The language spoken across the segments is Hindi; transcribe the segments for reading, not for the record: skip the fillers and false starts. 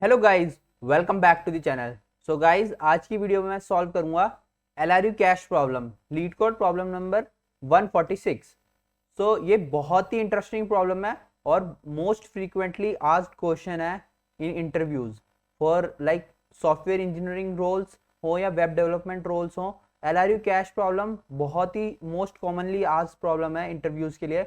Hello guys, welcome back to the channel. So guys, आज की वीडियो में मैं सॉल्व करूंगा LRU cache problem, LeetCode problem number 146। So ये बहुत ही इंटरेस्टिंग प्रॉब्लम है और मोस्ट फ्रीक्वेंटली आस्क्ड क्वेश्चन है in interviews for like software engineering roles हो या वेब डेवलपमेंट रोल्स हो। एलआरयू कैश प्रॉब्लम बहुत ही मोस्ट कॉमनली आस्क्ड प्रॉब्लम है इंटरव्यूज के लिए।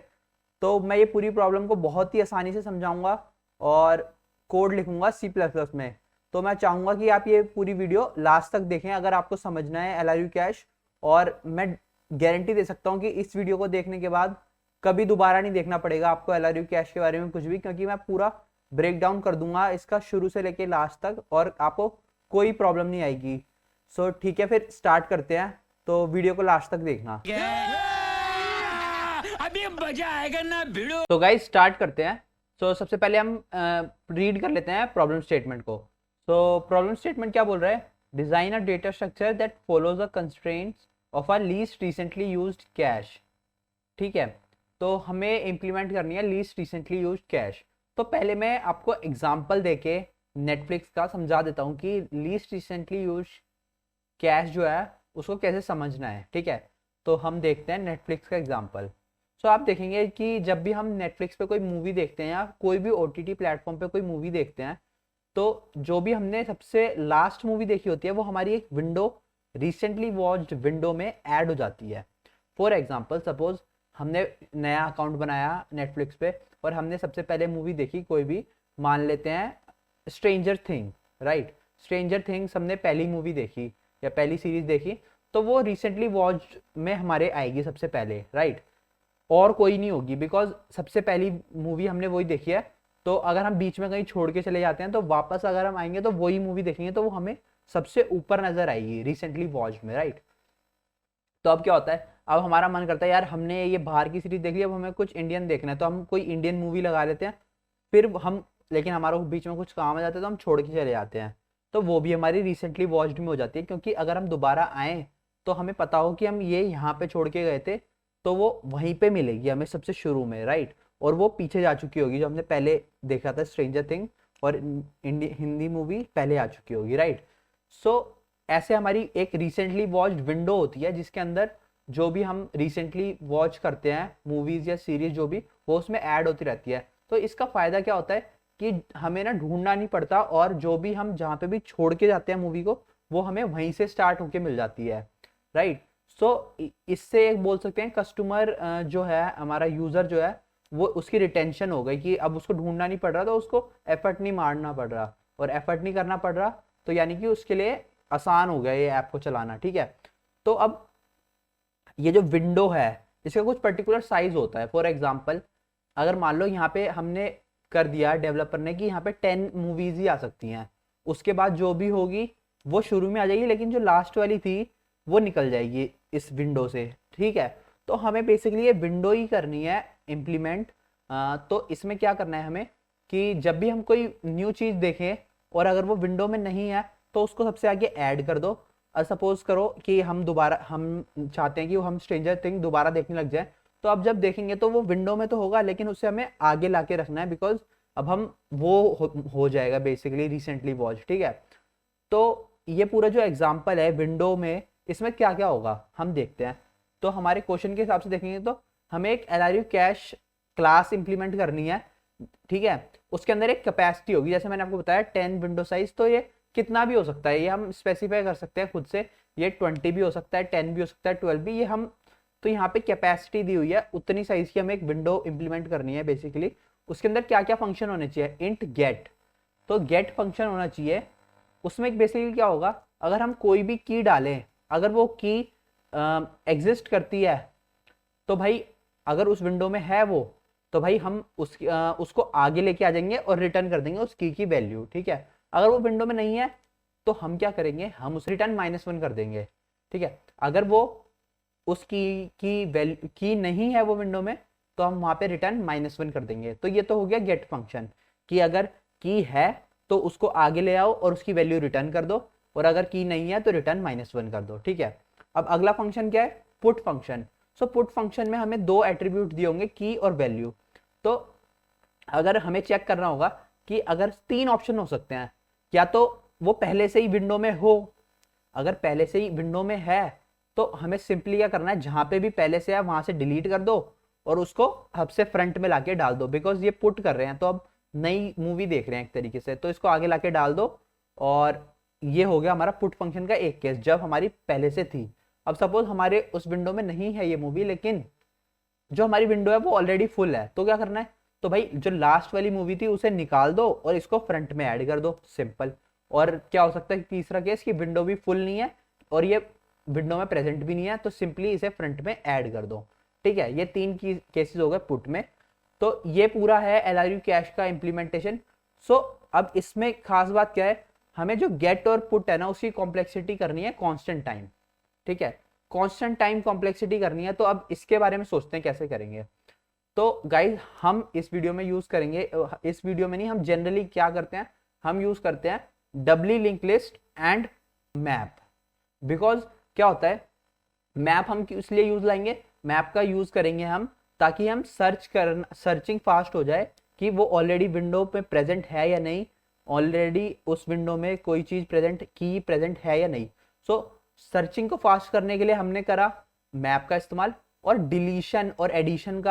तो मैं ये पूरी प्रॉब्लम को बहुत ही आसानी से समझाऊंगा और कोड लिखूंगा सी प्लस प्लस में। तो मैं चाहूंगा कि आप ये पूरी वीडियो लास्ट तक देखें अगर आपको समझना है एलआरयू कैश। और मैं गारंटी दे सकता हूँ कि इस वीडियो को देखने के बाद कभी दोबारा नहीं देखना पड़ेगा आपको एलआरयू कैश के बारे में कुछ भी, क्योंकि मैं पूरा ब्रेक डाउन कर दूंगा इसका शुरू से लेके लास्ट तक और आपको कोई प्रॉब्लम नहीं आएगी। सो ठीक है, फिर स्टार्ट करते हैं। तो वीडियो को लास्ट तक देखना। अभी मजा आएगा ना भिड़ो। तो गाइस स्टार्ट करते हैं। सो सबसे पहले हम रीड कर लेते हैं प्रॉब्लम स्टेटमेंट को। सो प्रॉब्लम स्टेटमेंट क्या बोल रहा है? Design a data structure that follows the constraints of a least recently used cash. ठीक है, तो हमें इम्प्लीमेंट करनी है लीस्ट रिसेंटली यूज्ड कैश। तो पहले मैं आपको एग्जांपल देके नेटफ्लिक्स का समझा देता हूँ कि लीस्ट रिसेंटली यूज्ड कैश जो है उसको कैसे समझना है। ठीक है, तो हम देखते हैं नेटफ्लिक्स का एग्जांपल। सो आप देखेंगे कि जब भी हम नेटफ्लिक्स पे कोई मूवी देखते हैं या कोई भी ओटीटी प्लेटफॉर्म पे कोई मूवी देखते हैं, तो जो भी हमने सबसे लास्ट मूवी देखी होती है वो हमारी एक विंडो, रिसेंटली वॉच्ड विंडो में ऐड हो जाती है। फॉर एग्जांपल, सपोज हमने नया अकाउंट बनाया नेटफ्लिक्स पे और हमने सबसे पहले मूवी देखी कोई भी, मान लेते हैं stranger thing, right. Stranger things हमने पहली मूवी देखी या पहली सीरीज देखी, तो वो रिसेंटली वॉच्ड में हमारे आएगी सबसे पहले, राइट। और कोई नहीं होगी, बिकॉज सबसे पहली मूवी हमने वही देखी है। तो अगर हम बीच में कहीं छोड़ के चले जाते हैं तो वापस अगर हम आएंगे तो वही मूवी देखेंगे तो वो हमें सबसे ऊपर नजर आएगी रिसेंटली वॉच्ड में, राइट। तो अब क्या होता है, अब हमारा मन करता है यार हमने ये बाहर की सीरीज देख ली, अब हमें कुछ इंडियन देखना है, तो हम कोई इंडियन मूवी लगा लेते हैं। फिर हम, लेकिन हमारा बीच में कुछ काम आ जाता है तो हम छोड़ के चले जाते हैं, तो वो भी हमारी रिसेंटली वॉच्ड में हो जाती है। क्योंकि अगर हम दोबारा आए तो हमें पता हो कि हम ये यहाँ पे छोड़ के गए थे, तो वो वहीं पे मिलेगी हमें सबसे शुरू में, राइट। और वो पीछे जा चुकी होगी जो हमने पहले देखा था स्ट्रेंजर थिंग, और हिंदी मूवी पहले आ चुकी होगी, राइट। सो ऐसे हमारी एक रिसेंटली वॉच्ड विंडो होती है जिसके अंदर जो भी हम रिसेंटली वॉच करते हैं मूवीज या सीरीज जो भी, वो उसमें ऐड होती रहती है। तो इसका फायदा क्या होता है कि हमें ना ढूंढना नहीं पड़ता, और जो भी हम जहाँ पे भी छोड़ के जाते हैं मूवी को वो हमें वहीं से स्टार्ट होके मिल जाती है, राइट। सो इससे एक बोल सकते हैं कस्टमर जो है हमारा यूजर जो है वो उसकी रिटेंशन हो गई कि अब उसको ढूंढना नहीं पड़ रहा, तो उसको एफर्ट नहीं मारना पड़ रहा, और एफर्ट नहीं करना पड़ रहा तो यानी कि उसके लिए आसान हो गया ये ऐप को चलाना। ठीक है, तो अब ये जो विंडो है इसका कुछ पर्टिकुलर साइज होता है। फॉर एग्जाम्पल, अगर मान लो यहाँ पे हमने कर दिया डेवलपर ने कि यहाँ पे 10 मूवीज ही आ सकती हैं, उसके बाद जो भी होगी वो शुरू में आ जाएगी, लेकिन जो लास्ट वाली थी वो निकल जाएगी इस विंडो से। ठीक है, तो हमें बेसिकली ये विंडो ही करनी है इम्प्लीमेंट। तो इसमें क्या करना है हमें कि जब भी हम कोई न्यू चीज़ देखें और अगर वो विंडो में नहीं है तो उसको सबसे आगे ऐड कर दो। सपोज करो कि हम चाहते हैं कि हम स्ट्रेंजर थिंग दोबारा देखने लग जाए, तो अब जब देखेंगे तो वो विंडो में तो होगा लेकिन उसे हमें आगे ला के रखना है, बिकॉज अब हम वो हो जाएगा बेसिकली रिसेंटली वॉच। ठीक है, तो ये पूरा जो एग्जाम्पल है विंडो में, इसमें क्या क्या होगा हम देखते हैं। तो हमारे क्वेश्चन के हिसाब से देखेंगे तो हमें एक एलआरयू कैश क्लास इंप्लीमेंट करनी है। ठीक है, उसके अंदर एक कैपेसिटी होगी, जैसे मैंने आपको बताया 10 विंडो साइज, तो ये कितना भी हो सकता है, ये हम स्पेसिफाई कर सकते हैं खुद से। ये 20 भी हो सकता है, 10 भी हो सकता है, 12 भी, ये हम, तो यहाँ पे कैपेसिटी दी हुई है उतनी साइज की हमें एक विंडो इंप्लीमेंट करनी है बेसिकली। उसके अंदर क्या क्या फंक्शन होने चाहिए? इंट गेट, तो गेट फंक्शन होना चाहिए। उसमें एक बेसिकली क्या होगा, अगर हम कोई भी की डालें, अगर वो की एग्जिस्ट करती है तो भाई, अगर उस विंडो में है वो, तो भाई हम उसको आगे लेके आ जाएंगे और रिटर्न कर देंगे उस की वैल्यू। ठीक है, अगर वो विंडो में नहीं है तो हम क्या करेंगे, हम उस रिटर्न -1 कर देंगे। ठीक है, अगर वो उस की वैल्यू की नहीं है वो विंडो में, तो हम वहां पे रिटर्न -1 कर देंगे। तो ये तो हो गया गेट फंक्शन कि अगर की है तो उसको आगे ले आओ और उसकी वैल्यू रिटर्न कर दो, और अगर की नहीं है तो रिटर्न -1 कर दो। ठीक है, अब अगला फंक्शन क्या है? Put function. So put function में हमें दो एट्रीब्यूट दिए होंगे, की और वैल्यू। तो अगर हमें चेक करना होगा कि अगर 3 ऑप्शन हो सकते हैं, क्या तो वो पहले से ही विंडो में हो, अगर पहले से ही विंडो में है तो हमें सिंपली क्या करना है, जहां पे भी पहले से है वहां से डिलीट कर दो और उसको हब से फ्रंट में लाके डाल दो, बिकॉज ये पुट कर रहे हैं तो अब नई मूवी देख रहे हैं एक तरीके से, तो इसको आगे लाके डाल दो। और ये हो गया हमारा पुट फंक्शन का एक केस जब हमारी पहले से थी। अब सपोज हमारे उस विंडो में नहीं है ये मूवी, लेकिन जो हमारी विंडो है वो ऑलरेडी फुल है, तो क्या करना है, तो भाई जो लास्ट वाली मूवी थी उसे निकाल दो और इसको फ्रंट में ऐड कर दो, सिंपल। और क्या हो सकता है तीसरा केस कि विंडो भी फुल नहीं है और ये विंडो में प्रेजेंट भी नहीं है, तो सिंपली इसे फ्रंट में ऐड कर दो। ठीक है, ये तीन केसेस हो गए पुट में। तो ये पूरा है LRU कैश का इम्प्लीमेंटेशन। सो अब इसमें खास बात क्या है, हमें जो गेट और पुट है ना उसकी कॉम्प्लेक्सिटी करनी है कांस्टेंट टाइम। ठीक है, कांस्टेंट टाइम कॉम्प्लेक्सिटी करनी है, तो अब इसके बारे में सोचते हैं कैसे करेंगे। तो गाइज हम इस वीडियो में यूज करेंगे, इस वीडियो में नहीं, हम जनरली क्या करते हैं, हम यूज करते हैं doubly link list and map. Because क्या होता है, मैप हम इसलिए यूज लाएंगे, मैप का यूज करेंगे हम ताकि हम सर्चिंग फास्ट हो जाए कि वो ऑलरेडी विंडो पे प्रेजेंट है या नहीं, ऑलरेडी उस विंडो में कोई चीज प्रेजेंट है या नहीं। सो सर्चिंग को फास्ट करने के लिए हमने करा मैप का इस्तेमाल, और डिलीशन और एडिशन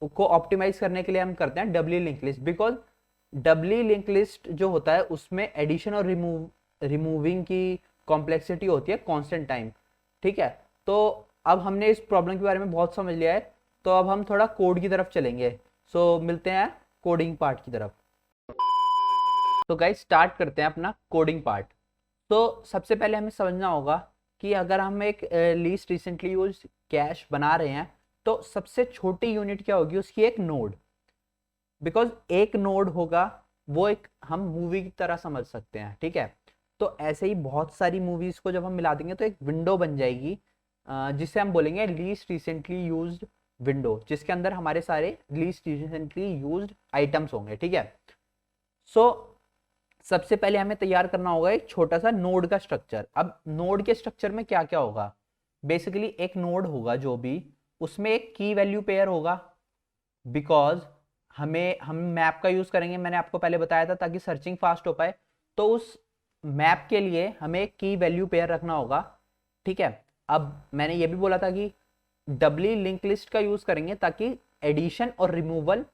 को ऑप्टिमाइज करने के लिए हम करते हैं doubly link list. Because doubly link list जो होता है उसमें एडिशन और रिमूविंग की कॉम्प्लेक्सिटी होती है कांस्टेंट टाइम। ठीक है, तो अब हमने इस प्रॉब्लम के बारे में बहुत समझ लिया है, तो अब हम थोड़ा कोड की तरफ चलेंगे। सो मिलते हैं कोडिंग पार्ट की तरफ। तो गाइस स्टार्ट करते हैं अपना कोडिंग पार्ट। तो सबसे पहले हमें समझना होगा कि अगर हम एक लीस्ट रिसेंटली यूज कैश बना रहे हैं तो सबसे छोटी यूनिट क्या होगी, उसकी एक नोड। बिकॉज एक नोड होगा वो एक हम मूवी की तरह समझ सकते हैं। ठीक है, तो ऐसे ही बहुत सारी मूवीज को जब हम मिला देंगे तो एक विंडो बन जाएगी, जिसे हम बोलेंगे लीस्ट रिसेंटली यूज्ड विंडो, जिसके अंदर हमारे सारे लीस्ट रिसेंटली यूज्ड आइटम्स होंगे। ठीक है, सो सबसे पहले हमें तैयार करना होगा एक छोटा सा नोड का स्ट्रक्चर। अब नोड के स्ट्रक्चर में क्या क्या होगा, बेसिकली एक नोड होगा जो भी, उसमें एक की वैल्यू पेयर होगा। बिकॉज हम मैप का यूज करेंगे, मैंने आपको पहले बताया था, ताकि सर्चिंग फास्ट हो पाए, तो उस मैप के लिए हमें एक की वैल्यू पेयर रखना होगा। ठीक है, अब मैंने ये भी बोला था कि डबली लिंक लिस्ट का यूज करेंगे ताकि एडिशन और रिमूवल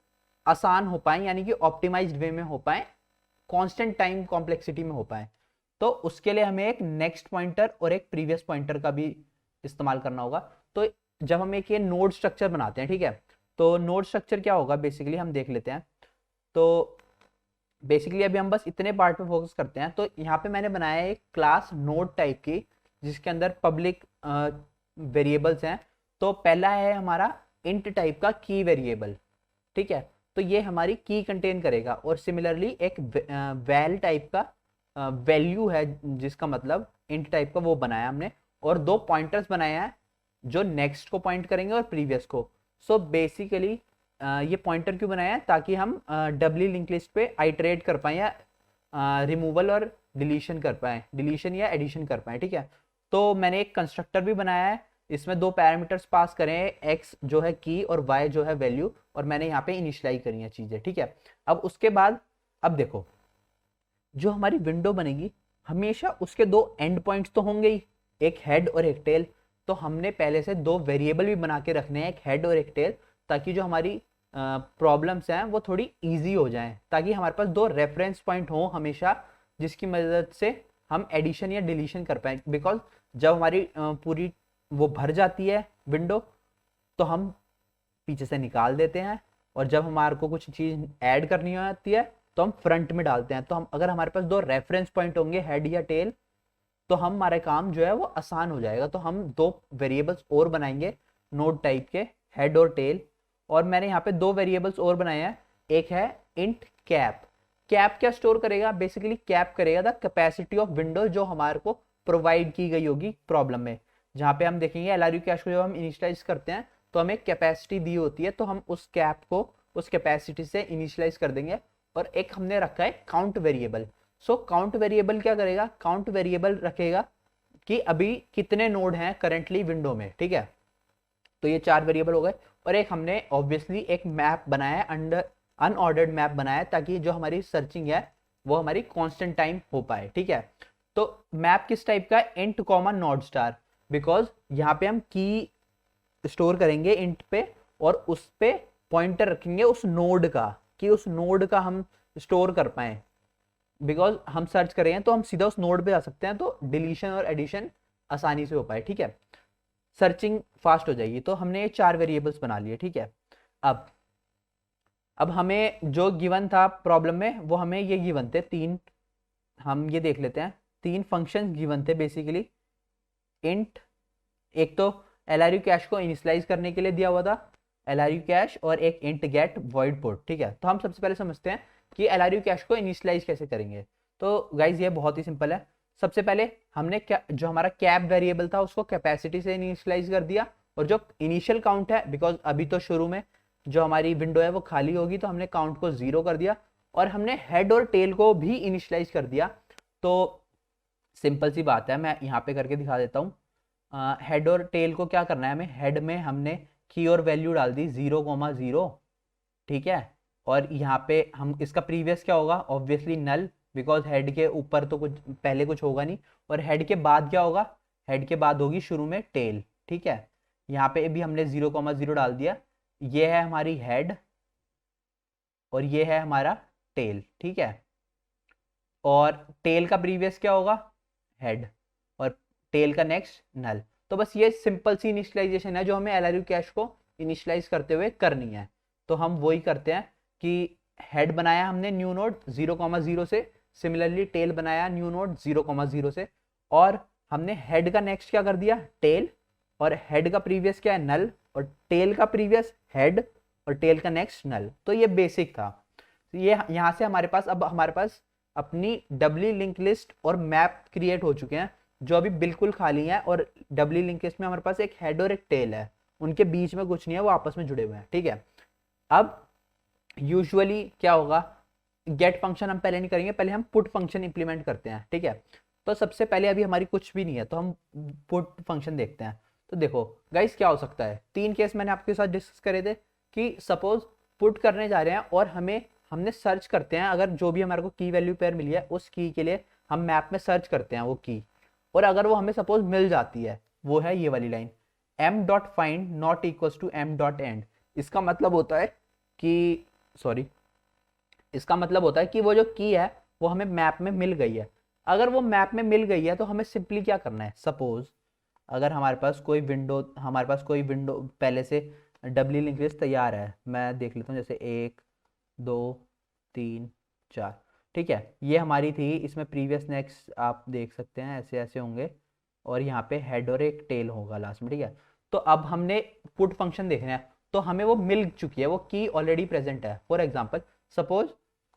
आसान हो पाए, यानी कि ऑप्टिमाइज्ड वे में हो पाए, कांस्टेंट टाइम कॉम्प्लेक्सिटी में हो पाए। तो उसके लिए हमें एक नेक्स्ट पॉइंटर और एक प्रीवियस पॉइंटर का भी इस्तेमाल करना होगा। तो जब हम एक ये नोड स्ट्रक्चर बनाते हैं, ठीक है, तो नोड स्ट्रक्चर क्या होगा बेसिकली हम देख लेते हैं। तो बेसिकली अभी हम बस इतने पार्ट पे फोकस करते हैं। तो यहाँ पे मैंने बनाया है एक क्लास नोड टाइप की, जिसके अंदर पब्लिक वेरिएबल्स हैं। तो पहला है हमारा इंट टाइप का की वेरिएबल। ठीक है, तो ये हमारी की कंटेन करेगा, और सिमिलरली एक वैल टाइप का वैल्यू है, जिसका मतलब इंट टाइप का वो बनाया हमने, और दो पॉइंटर्स बनाए हैं जो नेक्स्ट को पॉइंट करेंगे और प्रीवियस को। सो बेसिकली ये पॉइंटर क्यों बनाया है, ताकि हम डबली लिंक लिस्ट पे आइटरेट कर पाए या रिमूवल और डिलीशन कर पाए, डिलीशन या एडिशन कर पाए। ठीक है, तो मैंने एक कंस्ट्रक्टर भी बनाया है, इसमें दो पैरामीटर्स पास करें, x जो है की और y जो है वैल्यू, और मैंने यहाँ पे इनिशियलाइज करी है चीजें। ठीक है, अब उसके बाद अब देखो, जो हमारी विंडो बनेगी हमेशा उसके दो एंड पॉइंट्स तो होंगे ही, एक हेड और एक टेल। तो हमने पहले से दो वेरिएबल भी बना के रखने हैं, एक हेड और एक टेल, ताकि जो हमारी प्रॉब्लम्स हैं वो थोड़ी ईजी हो जाएं, ताकि हमारे पास दो रेफरेंस पॉइंट हो हमेशा, जिसकी मदद से हम एडिशन या डिलीशन कर पाए। बिकॉज जब हमारी पूरी वो भर जाती है विंडो, तो हम पीछे से निकाल देते हैं, और जब हमारे को कुछ चीज़ ऐड करनी होती है तो हम फ्रंट में डालते हैं। तो हम अगर हमारे पास दो रेफरेंस पॉइंट होंगे हेड या टेल, तो हमारा काम जो है वो आसान हो जाएगा। तो हम दो वेरिएबल्स और बनाएंगे नोड टाइप के, हेड और टेल। और मैंने यहाँ पे दो वेरिएबल्स और बनाए हैं, एक है इंट कैप। कैप क्या स्टोर करेगा, बेसिकली कैप करेगा द कैपेसिटी ऑफ विंडो जो हमारे को प्रोवाइड की गई होगी प्रॉब्लम में। जहाँ पे हम देखेंगे LRU कैश को जब हम इनिशियलाइज करते हैं तो हमें कैपेसिटी दी होती है, तो हम उस कैप को उस कैपेसिटी से इनिशियलाइज कर देंगे। और एक हमने रखा है count variable. So count variable क्या करेगा, काउंट वेरिएबल रखेगा कि अभी कितने नोड हैं करंटली विंडो में। ठीक है, तो ये चार वेरिएबल हो गए। और एक हमने ऑब्वियसली एक मैप बनाया है, अंडर अनऑर्डर्ड मैप बनाया है, ताकि जो हमारी सर्चिंग है वो हमारी कांस्टेंट टाइम हो पाए, ठीक है। तो मैप किस टाइप का है, int comma not star, because यहाँ पे हम की स्टोर करेंगे इंट पे और उस पे पॉइंटर रखेंगे उस नोड का, कि उस नोड का हम स्टोर कर पाए, बिकॉज हम सर्च करेंगे तो हम सीधा उस नोड पे जा सकते हैं, तो डिलीशन और एडिशन आसानी से हो पाए, ठीक है, सर्चिंग फास्ट हो जाएगी। तो हमने ये 4 वेरिएबल्स बना लिए, ठीक है। अब हमें जो गिवन था प्रॉब्लम में वो हमें ये गिवन थे 3, हम ये देख लेते हैं 3 फंक्शन गिवन थे बेसिकली। इंट, एक तो LRU कैश को इनिशियलाइज करने के लिए दिया हुआ था LRU कैश, और एक इंट गेट वॉइड पुट, ठीक है। तो हम सबसे पहले समझते हैं कि LRU कैश को इनिशियलाइज कैसे करेंगे। तो गाइज ये बहुत ही सिंपल है। सबसे पहले हमने क्या, जो हमारा कैप वेरिएबल था उसको कैपेसिटी से इनिशियलाइज कर दिया, और जो इनिशियल काउंट है, बिकॉज अभी तो शुरू में जो हमारी विंडो है वो खाली होगी, तो हमने काउंट को 0 कर दिया, और हमने हेड और टेल को भी इनिशियलाइज कर दिया। तो सिंपल सी बात है, मैं यहाँ पे करके दिखा देता हूँ। हेड और टेल को क्या करना है हमें, हेड में हमने की और वैल्यू डाल दी 0,0, ठीक है। और यहाँ पे हम इसका प्रीवियस क्या होगा, ऑब्वियसली नल, बिकॉज हेड के ऊपर तो कुछ पहले कुछ होगा नहीं, और हेड के बाद क्या होगा, हेड के बाद होगी शुरू में टेल, ठीक है। यहाँ पे भी हमने 0,0 डाल दिया, ये है हमारी हेड और ये है हमारा टेल, ठीक है। और टेल का प्रीवियस क्या होगा, हेड, और टेल का नेक्स्ट नल। तो बस ये सिंपल सी इनिशियलाइजेशन है जो हमें LRU कैश को इनिशियलाइज करते हुए करनी है। तो हम वही करते हैं कि हेड बनाया हमने न्यू नोड 0,0 से, सिमिलरली टेल बनाया न्यू नोड 0,0 से, और हमने हेड का नेक्स्ट क्या कर दिया, टेल, और हेड का प्रीवियस क्या है, नल, और टेल का प्रीवियस हेड, और टेल का नेक्स्ट नल। तो ये बेसिक था। तो ये यहाँ से हमारे पास, अब हमारे पास अपनी डबली लिंक लिस्ट और मैप क्रिएट हो चुके हैं जो अभी बिल्कुल खाली हैं, और डबली लिंक लिस्ट में हमारे पास एक हेड और एक टेल है, उनके बीच में कुछ नहीं है, वो आपस में जुड़े हुए हैं, ठीक है। अब यूजुअली क्या होगा, गेट फंक्शन हम पहले नहीं करेंगे, पहले हम पुट फंक्शन इंप्लीमेंट करते हैं, ठीक है। तो सबसे पहले अभी हमारी कुछ भी नहीं है, तो हम पुट फंक्शन देखते हैं। तो देखो गाइस क्या हो सकता है, 3 केस मैंने आपके साथ डिस्कस करे थे कि सपोज पुट करने जा रहे हैं और हमने सर्च करते हैं, अगर जो भी हमारे को की वैल्यू पेयर मिली है उस की के लिए हम मैप में सर्च करते हैं वो की, और अगर वो हमें सपोज मिल जाती है, वो है ये वाली line, m.find not equals to m.end। इसका मतलब होता है कि इसका मतलब होता है कि वो जो की है वो हमें मैप में मिल गई है। अगर वो मैप में मिल गई है तो हमें सिंपली क्या करना है, सपोज अगर हमारे पास कोई विंडो पहले से डबली लिंक लिस्ट तैयार है, मैं देख लेता हूँ, जैसे 1 2 3 4, ठीक है, ये हमारी थी, इसमें प्रीवियस नेक्स्ट आप देख सकते हैं ऐसे ऐसे होंगे, और यहाँ पे हेड और एक टेल होगा लास्ट में, ठीक है। तो अब हमने पुट फंक्शन देखना है, तो हमें वो मिल चुकी है, वो की ऑलरेडी प्रेजेंट है। फॉर एग्जाम्पल सपोज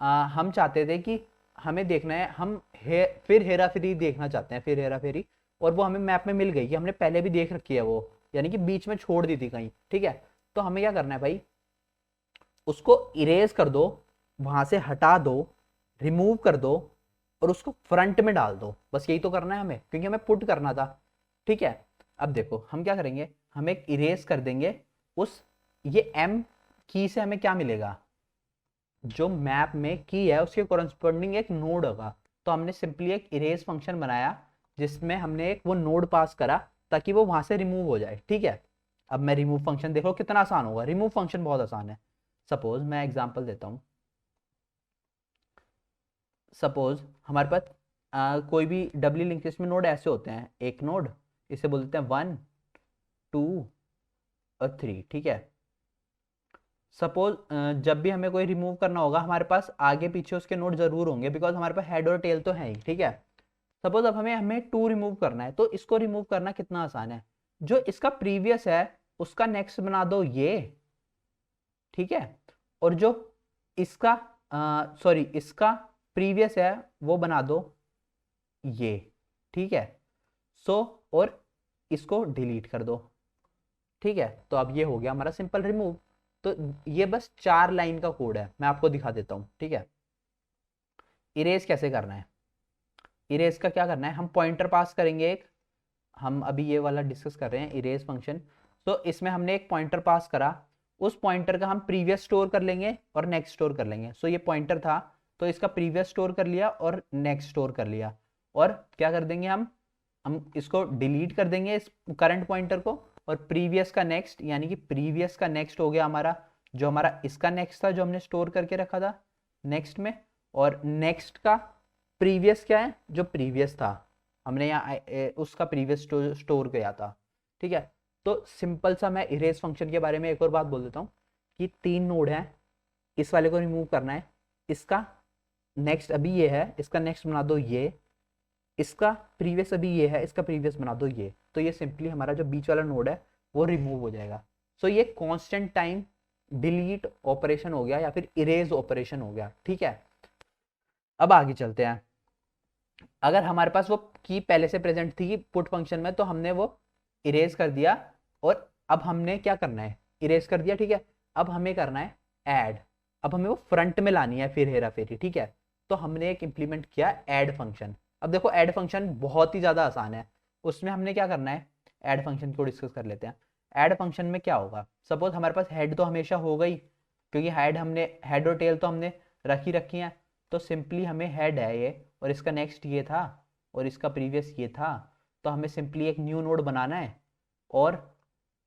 हम चाहते थे कि हमें देखना है, हम फिर हेरा फेरी देखना चाहते हैं, फिर हेरा फेरी, और वो हमें मैप में मिल गई कि हमने पहले भी देख रखी है वो, यानी कि बीच में छोड़ दी थी कहीं, ठीक है। तो हमें क्या करना है भाई, उसको इरेज कर दो, वहां से हटा दो, रिमूव कर दो, और उसको फ्रंट में डाल दो, बस यही तो करना है हमें, क्योंकि हमें पुट करना था, ठीक है। अब देखो हम क्या करेंगे, हम एक इरेज कर देंगे उस, ये m की से हमें क्या मिलेगा, जो मैप में की है उसके कोरस्पॉन्डिंग एक नोड होगा। तो हमने सिंपली एक इरेज फंक्शन बनाया जिसमें हमने एक वो नोड पास करा ताकि वो वहां से रिमूव हो जाए, ठीक है। अब मैं रिमूव फंक्शन देखो कितना आसान होगा, रिमूव फंक्शन बहुत आसान है। सपोज मैं एग्जांपल देता हूँ, सपोज हमारे पास कोई भी डबली लिंक लिस्ट में नोड ऐसे होते हैं, एक नोड इसे बोलते हैं 1 2 और 3, ठीक है। सपोज जब भी हमें कोई रिमूव करना होगा, हमारे पास आगे पीछे उसके नोड जरूर होंगे, बिकॉज हमारे पास हेड और टेल तो है ही, ठीक है। सपोज अब हमें 2 रिमूव करना है, तो इसको रिमूव करना कितना आसान है, जो इसका प्रीवियस है उसका नेक्स्ट बना दो ये, ठीक है, और जो इसका इसका प्रीवियस है वो बना दो ये, ठीक है। और इसको डिलीट कर दो, ठीक है। तो अब ये हो गया हमारा सिंपल रिमूव। तो ये बस 4 लाइन का कोड है, मैं आपको दिखा देता हूँ, ठीक है। इरेज कैसे करना है, इरेज का क्या करना है, हम पॉइंटर पास करेंगे एक, हम अभी ये वाला डिस्कस कर रहे हैं इरेज फंक्शन। तो इसमें हमने एक पॉइंटर पास करा, उस पॉइंटर का हम प्रीवियस स्टोर कर लेंगे और नेक्स्ट स्टोर कर लेंगे। सो ये पॉइंटर था, तो इसका प्रीवियस स्टोर कर लिया और नेक्स्ट स्टोर कर लिया, और क्या कर देंगे हम इसको डिलीट कर देंगे इस करंट पॉइंटर को, और प्रीवियस का नेक्स्ट, यानी कि प्रीवियस का नेक्स्ट हो गया हमारा, जो हमारा इसका नेक्स्ट था जो हमने स्टोर करके रखा था नेक्स्ट में, और नेक्स्ट का प्रीवियस क्या है, जो प्रीवियस था हमने यहाँ उसका प्रीवियस स्टोर किया था। ठीक है, तो सिंपल सा मैं इरेज फंक्शन के बारे में एक और बात बोल देता हूँ कि 3 नोड हैं, इस वाले को रिमूव करना है, इसका नेक्स्ट अभी ये है, इसका नेक्स्ट बना दो ये, इसका प्रीवियस अभी ये है, इसका प्रीवियस बना दो ये, तो ये सिंपली हमारा जो बीच वाला नोड है वो रिमूव हो जाएगा। सो ये कांस्टेंट टाइम डिलीट ऑपरेशन हो गया या फिर इरेज ऑपरेशन हो गया। ठीक है, अब आगे चलते हैं। अगर हमारे पास वो की पहले से प्रेजेंट थी पुट फंक्शन में, तो हमने वो इरेज कर दिया, और अब हमने क्या करना है, इरेज कर दिया। ठीक है, अब हमें करना है ऐड, अब हमें वो फ्रंट में लानी है फिर हेरा फेरी। ठीक है, तो हमने एक इंप्लीमेंट किया ऐड फंक्शन। अब देखो ऐड फंक्शन बहुत ही ज़्यादा आसान है, उसमें हमने क्या करना है, ऐड फंक्शन को डिस्कस कर लेते हैं। ऐड फंक्शन में क्या होगा, सपोज हमारे पास हेड तो हमेशा होगा ही, क्योंकि हेड और टेल तो हमने रखी है, तो सिंपली हमें हेड है ये, और इसका नेक्स्ट ये था, और इसका प्रीवियस ये था, तो हमें सिंपली एक न्यू नोड बनाना है, और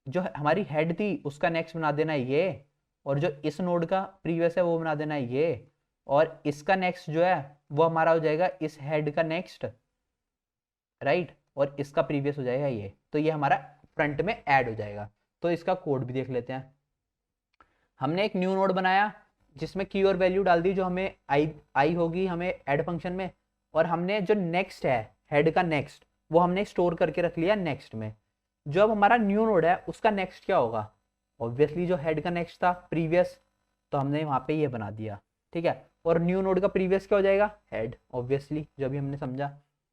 जो हमारी हेड थी उसका नेक्स्ट बना देना है ये, और जो इस नोड का प्रीवियस है वो बना देना है ये, और इसका नेक्स्ट जो है वो हमारा हो जाएगा इस हेड का नेक्स्ट, राइट, और इसका प्रीवियस हो जाएगा ये, तो ये हमारा फ्रंट में ऐड हो जाएगा। तो इसका कोड भी देख लेते हैं। हमने एक न्यू नोड बनाया जिसमें की और वैल्यू डाल दी जो हमें आई होगी हमें ऐड फंक्शन में, और हमने जो नेक्स्ट है हेड का नेक्स्ट वो हमने स्टोर करके रख लिया नेक्स्ट में। जो अब हमारा न्यू नोड है उसका नेक्स्ट क्या होगा, ऑब्वियसली जो हेड का नेक्स्ट था प्रीवियस, तो हमने वहाँ पे ये बना दिया। ठीक है, और न्यू नोड का प्रीवियस क्या हो जाएगा, हेड, ऑब्वियसली जो भी हमने समझा,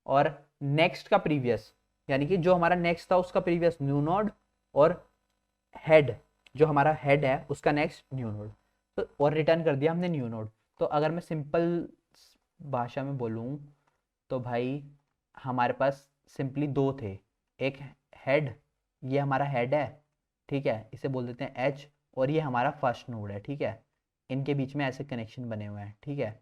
और नेक्स्ट का प्रीवियस यानी कि जो हमारा नेक्स्ट था उसका प्रीवियस न्यू नोड, और हेड जो हमारा हेड है उसका नेक्स्ट न्यू नोड, तो और रिटर्न कर दिया हमने न्यू नोड। तो अगर मैं सिंपल भाषा में बोलूँ तो भाई हमारे पास सिंपली 2 थे, एक हेड, ये हमारा हेड है, ठीक है, इसे बोल देते हैं एच, और ये हमारा फर्स्ट नोड है। ठीक है, इनके बीच में ऐसे कनेक्शन बने हुए हैं। ठीक है,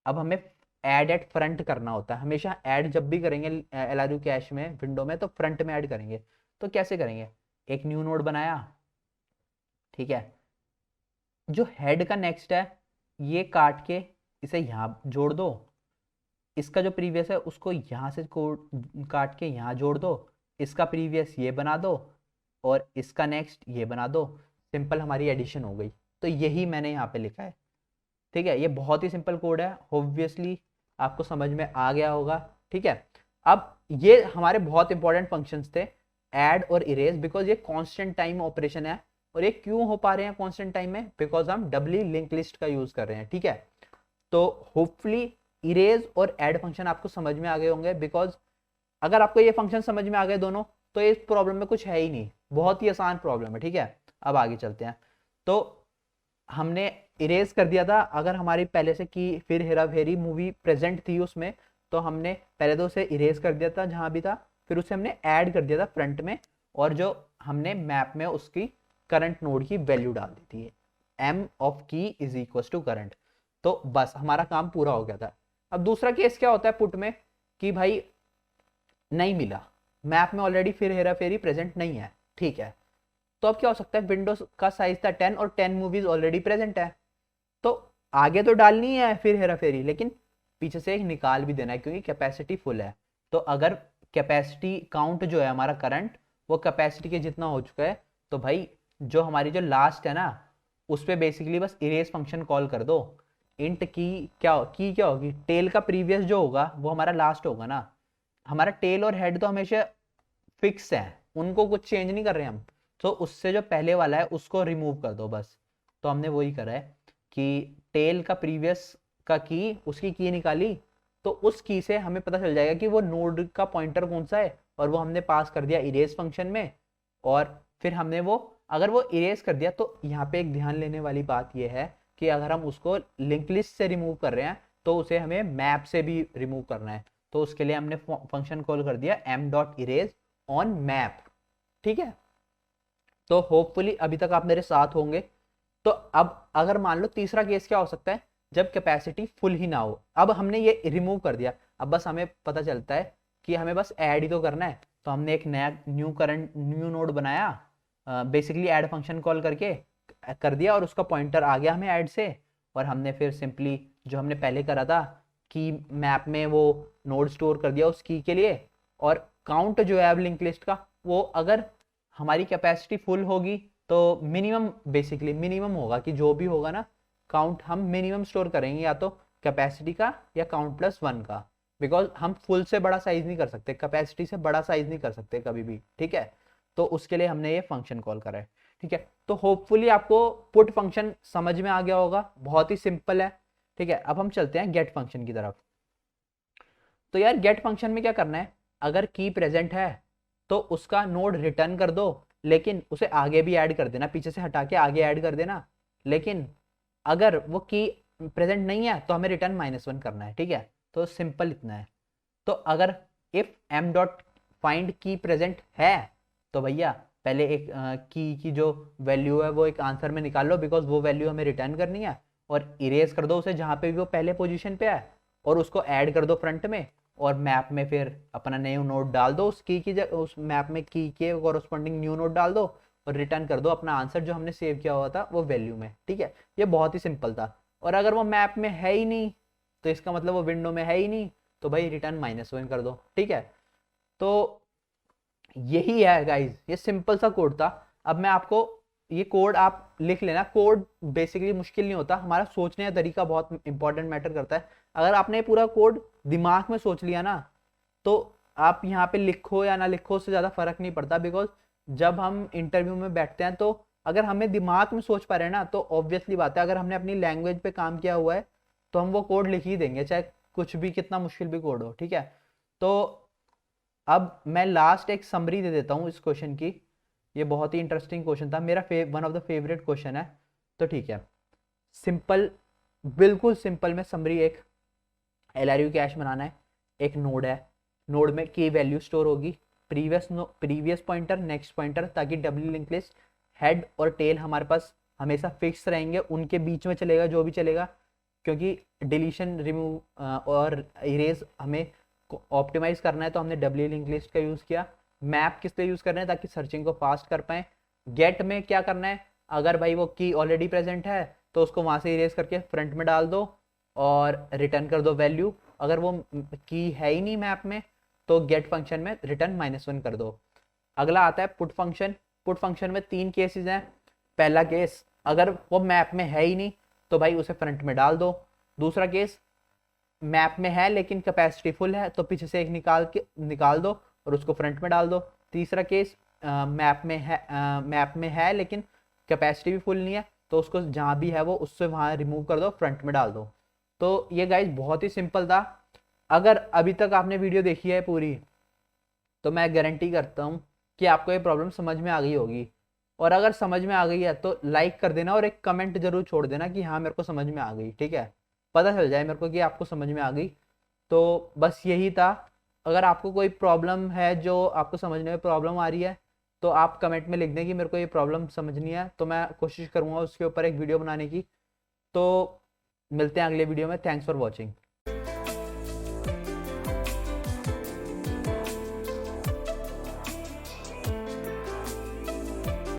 अब हमें ऐड एट फ्रंट करना होता है, हमेशा ऐड जब भी करेंगे LRU कैश में विंडो में तो फ्रंट में ऐड करेंगे। तो कैसे करेंगे, एक न्यू नोड बनाया, ठीक है, जो हेड का नेक्स्ट है ये काट के इसे यहाँ जोड़ दो, इसका जो प्रीवियस है उसको यहाँ से काट के यहाँ जोड़ दो, इसका प्रीवियस ये बना दो, और इसका नेक्स्ट ये बना दो, सिंपल हमारी एडिशन हो गई। तो यही मैंने यहाँ पे लिखा है। ठीक है, ये बहुत ही सिंपल कोड है, ऑब्वियसली आपको समझ में आ गया होगा। ठीक है, अब ये हमारे बहुत इंपॉर्टेंट फंक्शंस थे ऐड और इरेज, बिकॉज ये कांस्टेंट टाइम ऑपरेशन है, और ये क्यों हो पा रहे हैं कांस्टेंट टाइम में, बिकॉज हम डबली लिंक लिस्ट का यूज कर रहे हैं। ठीक है, तो होपफुली इरेज और ऐड फंक्शन आपको समझ में आ गए होंगे, बिकॉज अगर आपको ये फंक्शन समझ में आ गए दोनों तो इस प्रॉब्लम में कुछ है ही नहीं, बहुत ही आसान प्रॉब्लम है। ठीक है, अब आगे चलते हैं। तो हमने इरेज कर दिया था, अगर हमारी पहले से की फिर हेरा फेरी मूवी प्रेजेंट थी उसमें, तो हमने पहले तो उसे इरेज कर दिया था जहां भी था, फिर उसे हमने ऐड कर दिया था फ्रंट में, और जो हमने मैप में उसकी करंट नोड की वैल्यू डाल दी थी, m ऑफ की इज इक्वल टू करंट। तो बस हमारा काम पूरा हो गया था। अब दूसरा केस क्या होता है पुट में, कि भाई नहीं मिला, मैप में ऑलरेडी फिर हेरा फेरी प्रेजेंट नहीं है। ठीक है, तो अब क्या हो सकता है, विंडोज का साइज था 10 और 10 मूवीज ऑलरेडी प्रेजेंट है, तो आगे तो डालनी है फिर हेरा फेरी, लेकिन पीछे से एक निकाल भी देना है क्योंकि कैपेसिटी फुल है। तो अगर कैपेसिटी काउंट जो है हमारा करंट वो कैपेसिटी के जितना हो चुका है, तो भाई जो हमारी जो लास्ट है ना उस पर बेसिकली बस इरेज फंक्शन कॉल कर दो। इंट क्या होगी, टेल का प्रीवियस जो होगा वो हमारा लास्ट होगा ना, हमारा टेल और हेड तो हमेशा फिक्स है, उनको कुछ चेंज नहीं कर रहे हम, तो उससे जो पहले वाला है उसको रिमूव कर दो बस। तो हमने वही करा है कि टेल का प्रीवियस का की, उसकी की निकाली, तो उस की से हमें पता चल जाएगा कि वो नोड का पॉइंटर कौन सा है, और वो हमने पास कर दिया इरेज फंक्शन में, और फिर हमने वो अगर वो इरेज कर दिया, तो यहाँ पे एक ध्यान लेने वाली बात यह है कि अगर हम उसको लिंक लिस्ट से रिमूव कर रहे हैं तो उसे हमें मैप से भी रिमूव करना है, तो उसके लिए हमने फंक्शन कॉल कर दिया m.erase ऑन मैप। ठीक है, तो होपफुली अभी तक आप मेरे साथ होंगे। तो अब अगर मान लो तीसरा केस क्या हो सकता है, जब कैपेसिटी फुल ही ना हो। अब हमने ये रिमूव कर दिया, अब बस हमें पता चलता है कि हमें बस ऐड ही तो करना है। तो हमने एक नया न्यू नोड बनाया, बेसिकली ऐड फंक्शन कॉल करके कर दिया, और उसका पॉइंटर आ गया हमें ऐड से। और हमने फिर सिंपली जो हमने पहले करा था की मैप में वो नोड स्टोर कर दिया उस की के लिए। और काउंट जो है अब लिंक लिस्ट का, वो अगर हमारी कैपेसिटी फुल होगी तो मिनिमम, बेसिकली मिनिमम होगा कि जो भी होगा ना काउंट हम मिनिमम स्टोर करेंगे, या तो कैपेसिटी का या काउंट प्लस 1 का। बिकॉज हम फुल से बड़ा साइज नहीं कर सकते, कैपेसिटी से बड़ा साइज नहीं कर सकते कभी भी, ठीक है। तो उसके लिए हमने ये फंक्शन कॉल करा है, ठीक है। तो होपफुली आपको पुट फंक्शन समझ में आ गया होगा, बहुत ही सिंपल है, ठीक है। अब हम चलते हैं गेट फंक्शन की तरफ। तो यार गेट फंक्शन में क्या करना है, अगर की प्रेजेंट है तो उसका नोड रिटर्न कर दो, लेकिन उसे आगे भी ऐड कर देना, पीछे से हटा के आगे ऐड कर देना। लेकिन अगर वो की प्रेजेंट नहीं है तो हमें रिटर्न -1 करना है, ठीक है। तो सिंपल इतना है। तो अगर इफ एम डॉट फाइंड की प्रेजेंट है तो भैया पहले एक की जो वैल्यू है वो एक आंसर में निकाल लो, बिकॉज वो वैल्यू हमें रिटर्न करनी है। और इरेज कर दो उसे जहाँ पे भी वो पहले पोजीशन पे है, और उसको ऐड कर दो फ्रंट में। और मैप में फिर अपना न्यू नोड डाल दो, उस की उस मैप में की के कॉरस्पॉन्डिंग न्यू नोड डाल दो, और रिटर्न कर दो अपना आंसर जो हमने सेव किया हुआ था वो वैल्यू में, ठीक है। ये बहुत ही सिंपल था। और अगर वो मैप में है ही नहीं तो इसका मतलब वो विंडो में है ही नहीं, तो भाई रिटर्न -1 कर दो, ठीक है। तो यही है गाइज, ये सिंपल सा कोड था। अब मैं आपको ये कोड आप लिख लेना, कोड बेसिकली मुश्किल नहीं होता, हमारा सोचने का तरीका बहुत इंपॉर्टेंट मैटर करता है। अगर आपने पूरा कोड दिमाग में सोच लिया ना, तो आप यहाँ पे लिखो या ना लिखो उससे ज़्यादा फर्क नहीं पड़ता। बिकॉज जब हम इंटरव्यू में बैठते हैं तो अगर हमें दिमाग में सोच पा रहे हैं ना, तो ऑब्वियसली बात है, अगर हमने अपनी लैंग्वेज पे काम किया हुआ है तो हम वो कोड लिख ही देंगे, चाहे कुछ भी कितना मुश्किल भी कोड हो, ठीक है। तो अब मैं लास्ट एक समरी दे देता हूँ इस क्वेश्चन की। ये बहुत ही इंटरेस्टिंग क्वेश्चन था, मेरा one of the favourite question है। तो ठीक है, सिंपल, बिल्कुल सिंपल में समरी, एक LRU कैश बनाना है, एक नोड है, नोड में की वैल्यू स्टोर होगी, प्रीवियस पॉइंटर, नेक्स्ट पॉइंटर, ताकि डब्ल्यू लिंक लिस्ट हेड और टेल हमारे पास हमेशा फिक्स रहेंगे, उनके बीच में चलेगा जो भी चलेगा। क्योंकि डिलीशन, रिमूव और इरेज हमें ऑप्टिमाइज करना है, तो हमने डब्ल्यू लिंक लिस्ट का यूज़ किया। मैप किस लिए यूज़ कर रहे हैं, ताकि सर्चिंग को फास्ट कर पाएँ। गेट में क्या करना है, अगर भाई वो की ऑलरेडी प्रेजेंट है तो उसको वहाँ से इरेज करके फ्रंट में डाल दो और रिटर्न कर दो वैल्यू। अगर वो की है ही नहीं मैप में तो गेट फंक्शन में रिटर्न -1 कर दो। अगला आता है पुट फंक्शन। पुट फंक्शन में 3 केसेस हैं। पहला केस, अगर वो मैप में है ही नहीं तो भाई उसे फ्रंट में डाल दो। दूसरा केस, मैप में है लेकिन कैपेसिटी फुल है तो पीछे से एक निकाल दो और उसको फ्रंट में डाल दो। तीसरा केस, मैप में है लेकिन कैपेसिटी भी फुल नहीं है तो उसको जहाँ भी है वो उससे वहाँ रिमूव कर दो, फ्रंट में डाल दो। तो ये गाइज बहुत ही सिंपल था। अगर अभी तक आपने वीडियो देखी है पूरी तो मैं गारंटी करता हूँ कि आपको ये प्रॉब्लम समझ में आ गई होगी। और अगर समझ में आ गई है तो लाइक कर देना और एक कमेंट जरूर छोड़ देना कि हाँ मेरे को समझ में आ गई, ठीक है। पता चल जाए मेरे को कि आपको समझ में आ गई। तो बस यही था। अगर आपको कोई प्रॉब्लम है जो आपको समझने में प्रॉब्लम आ रही है तो आप कमेंट में लिख दें कि मेरे को ये प्रॉब्लम समझनी है, तो मैं कोशिश करूँगा उसके ऊपर एक वीडियो बनाने की। तो मिलते हैं अगले वीडियो में। Thanks for watching.